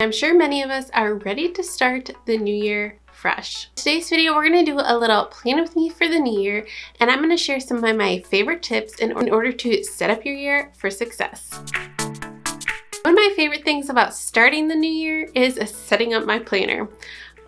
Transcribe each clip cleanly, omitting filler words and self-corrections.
I'm sure many of us are ready to start the new year fresh. In today's video, we're going to do a little plan with me for the new year, and I'm going to share some of my favorite tips in order to set up your year for success. One of my favorite things about starting the new year is setting up my planner.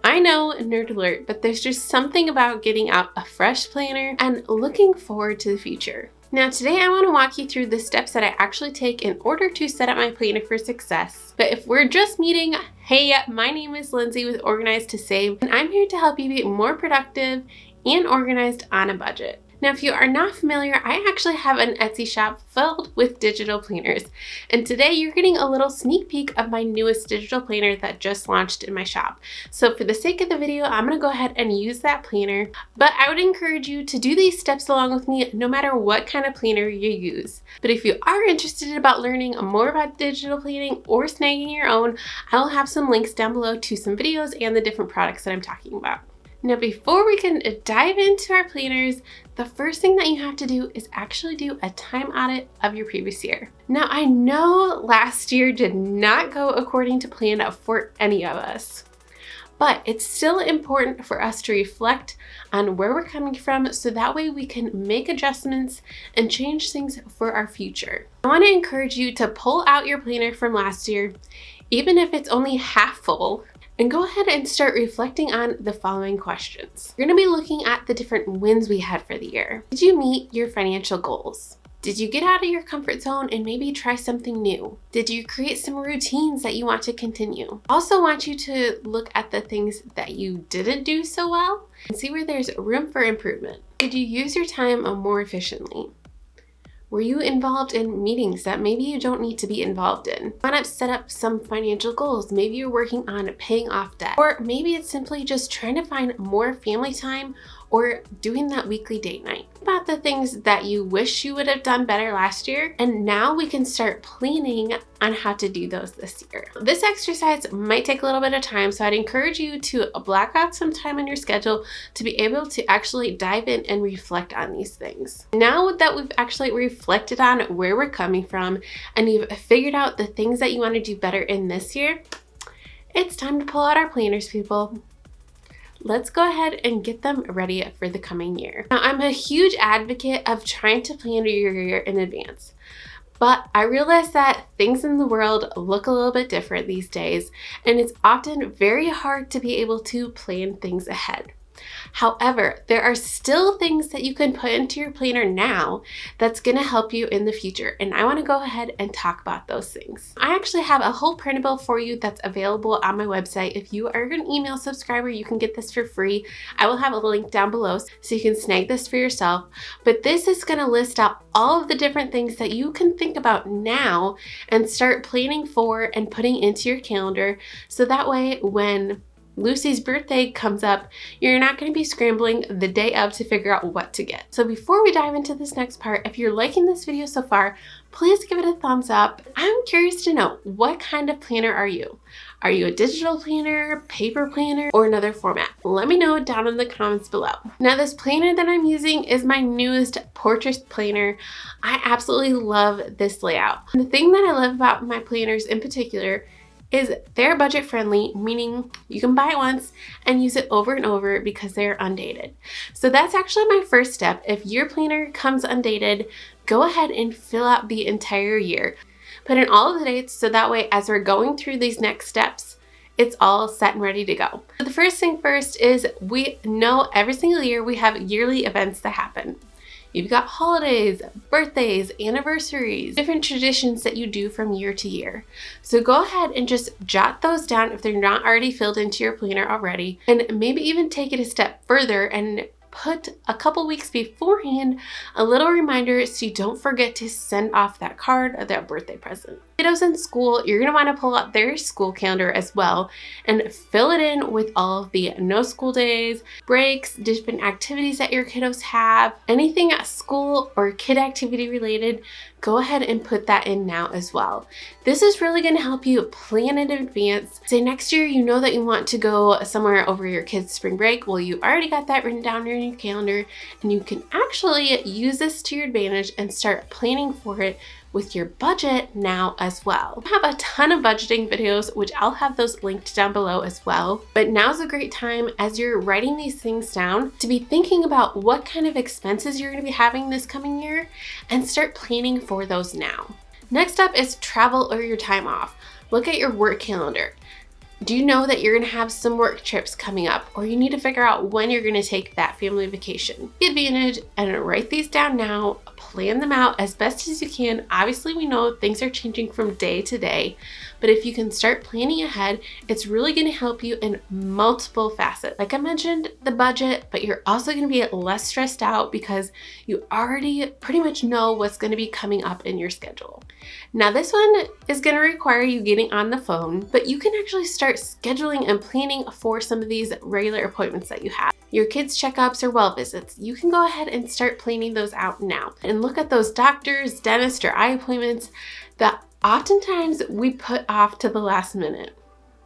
I know, nerd alert, but there's just something about getting out a fresh planner and looking forward to the future. Now today I want to walk you through the steps that I actually take in order to set up my planner for success. But if we're just meeting, hey, my name is Lindsay with Organized to Save, and I'm here to help you be more productive and organized on a budget. Now, if you are not familiar, I actually have an Etsy shop filled with digital planners. And today you're getting a little sneak peek of my newest digital planner that just launched in my shop. So for the sake of the video, I'm gonna go ahead and use that planner. But I would encourage you to do these steps along with me no matter what kind of planner you use. But if you are interested about learning more about digital planning or snagging your own, I will have some links down below to some videos and the different products that I'm talking about. Now, before we can dive into our planners, the first thing that you have to do is actually do a time audit of your previous year. Now, I know last year did not go according to plan for any of us, but it's still important for us to reflect on where we're coming from so that way we can make adjustments and change things for our future. I want to encourage you to pull out your planner from last year, even if it's only half full, and go ahead and start reflecting on the following questions. We're going to be looking at the different wins we had for the year. Did you meet your financial goals? Did you get out of your comfort zone and maybe try something new? Did you create some routines that you want to continue? Also want you to look at the things that you didn't do so well and see where there's room for improvement. Did you use your time more efficiently? Were you involved in meetings that maybe you don't need to be involved in? Why not set up some financial goals? Maybe you're working on paying off debt, or maybe it's simply just trying to find more family time or doing that weekly date night. About the things that you wish you would have done better last year, and now we can start planning on how to do those this year. This exercise might take a little bit of time, so I'd encourage you to block out some time on your schedule to be able to actually dive in and reflect on these things. Now that we've actually reflected on where we're coming from and you've figured out the things that you want to do better in this year, it's time to pull out our planners, people. Let's go ahead and get them ready for the coming year. Now, I'm a huge advocate of trying to plan your year in advance, but I realize that things in the world look a little bit different these days, and it's often very hard to be able to plan things ahead. However, there are still things that you can put into your planner now that's going to help you in the future, and I want to go ahead and talk about those things. I actually have a whole printable for you that's available on my website. If you are an email subscriber, you can get this for free. I will have a link down below so you can snag this for yourself, but this is going to list out all of the different things that you can think about now and start planning for and putting into your calendar, so that way when Lucy's birthday comes up, you're not going to be scrambling the day of to figure out what to get. So before we dive into this next part, if you're liking this video so far, please give it a thumbs up. I'm curious to know, what kind of planner are you? Are you a digital planner, paper planner, or another format? Let me know down in the comments below. Now, this planner that I'm using is my newest portrait planner. I absolutely love this layout. And the thing that I love about my planners in particular is they're budget friendly, meaning you can buy it once and use it over and over because they're undated. So that's actually my first step. If your planner comes undated, go ahead and fill out the entire year. Put in all of the dates so that way as we're going through these next steps, it's all set and ready to go. So the first thing first is we know every single year we have yearly events that happen. You've got holidays, birthdays, anniversaries, different traditions that you do from year to year. So go ahead and just jot those down if they're not already filled into your planner already, and maybe even take it a step further and put a couple weeks beforehand a little reminder so you don't forget to send off that card or that birthday present. Kiddos in school, you're going to want to pull out their school calendar as well and fill it in with all of the no school days, breaks, different activities that your kiddos have, anything at school or kid activity related. Go ahead and put that in now as well. This is really going to help you plan in advance. Say next year you know that you want to go somewhere over your kids' spring break. Well, you already got that written down in your calendar, and you can actually use this to your advantage and start planning for it with your budget now as well. I have a ton of budgeting videos, which I'll have those linked down below as well. But now's a great time as you're writing these things down to be thinking about what kind of expenses you're going to be having this coming year and start planning for those now. Next up is travel or your time off. Look at your work calendar. Do you know that you're going to have some work trips coming up, or you need to figure out when you're going to take that family vacation? Take advantage and write these down now, plan them out as best as you can. Obviously, we know things are changing from day to day, but if you can start planning ahead, it's really going to help you in multiple facets. Like I mentioned, the budget, but you're also going to be less stressed out because you already pretty much know what's going to be coming up in your schedule. Now, this one is going to require you getting on the phone, but you can actually start scheduling and planning for some of these regular appointments that you have. Your kids' checkups or well visits, you can go ahead and start planning those out now. And look at those doctors, dentist, or eye appointments that oftentimes we put off to the last minute.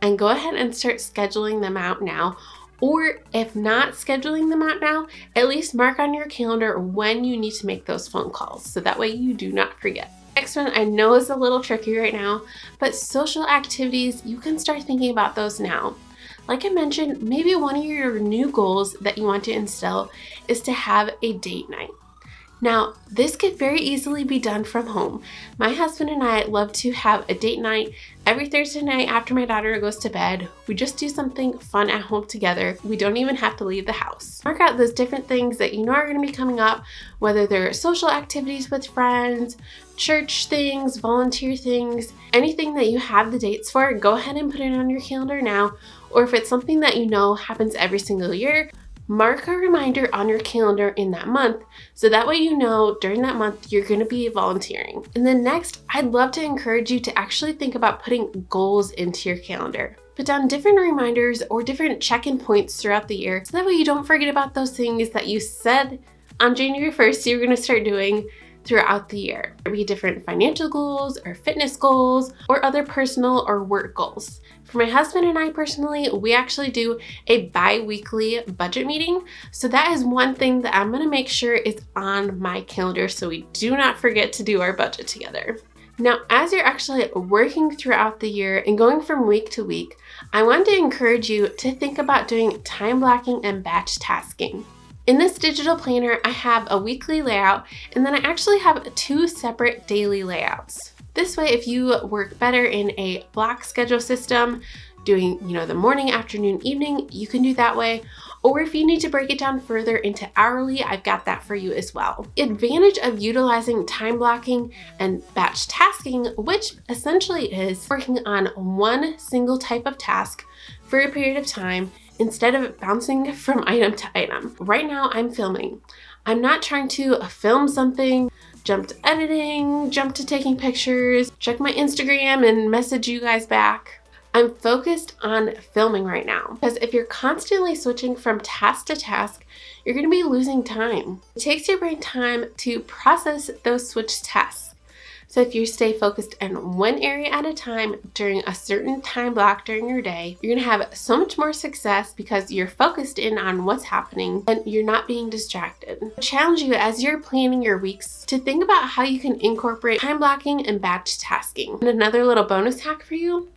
And go ahead and start scheduling them out now. Or if not scheduling them out now, at least mark on your calendar when you need to make those phone calls, so that way you do not forget. Next one I know is a little tricky right now, but social activities, you can start thinking about those now. Like I mentioned, maybe one of your new goals that you want to instill is to have a date night. Now, this could very easily be done from home. My husband and I love to have a date night every Thursday night after my daughter goes to bed. We just do something fun at home together. We don't even have to leave the house. Mark out those different things that you know are going to be coming up, whether they're social activities with friends, church things, volunteer things, anything that you have the dates for, go ahead and put it on your calendar now. Or if it's something that you know happens every single year, mark a reminder on your calendar in that month, so that way you know during that month you're going to be volunteering. And then next, I'd love to encourage you to actually think about putting goals into your calendar. Put down different reminders or different check-in points throughout the year, so that way you don't forget about those things that you said on January 1st you were going to start doing throughout the year. There be different financial goals or fitness goals or other personal or work goals. For my husband and I personally, we actually do a bi-weekly budget meeting. So that is one thing that I'm gonna make sure is on my calendar so we do not forget to do our budget together. Now, as you're actually working throughout the year and going from week to week, I want to encourage you to think about doing time blocking and batch tasking. In this digital planner, I have a weekly layout, and then I actually have 2 separate daily layouts. This way, if you work better in a block schedule system, doing the morning, afternoon, evening, you can do that way. Or if you need to break it down further into hourly, I've got that for you as well. The advantage of utilizing time blocking and batch tasking, which essentially is working on one single type of task for a period of time, instead of bouncing from item to item. Right now I'm filming. I'm not trying to film something, jump to editing, jump to taking pictures, check my Instagram and message you guys back. I'm focused on filming right now, because if you're constantly switching from task to task, you're going to be losing time. It takes your brain time to process those switched tasks. So if you stay focused in one area at a time during a certain time block during your day, you're gonna have so much more success because you're focused in on what's happening and you're not being distracted. I challenge you as you're planning your weeks to think about how you can incorporate time blocking and batch tasking. And another little bonus hack for you,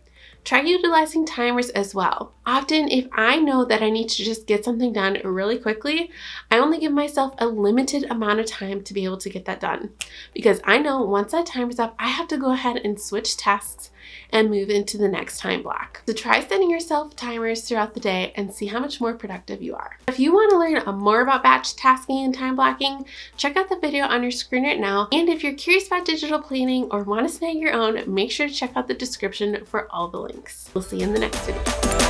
try utilizing timers as well. Often, if I know that I need to just get something done really quickly, I only give myself a limited amount of time to be able to get that done. Because I know once that timer's up, I have to go ahead and switch tasks and move into the next time block. So try setting yourself timers throughout the day and see how much more productive you are. If you want to learn more about batch tasking and time blocking, check out the video on your screen right now. And if you're curious about digital planning or want to snag your own, make sure to check out the description for all the links. We'll see you in the next video.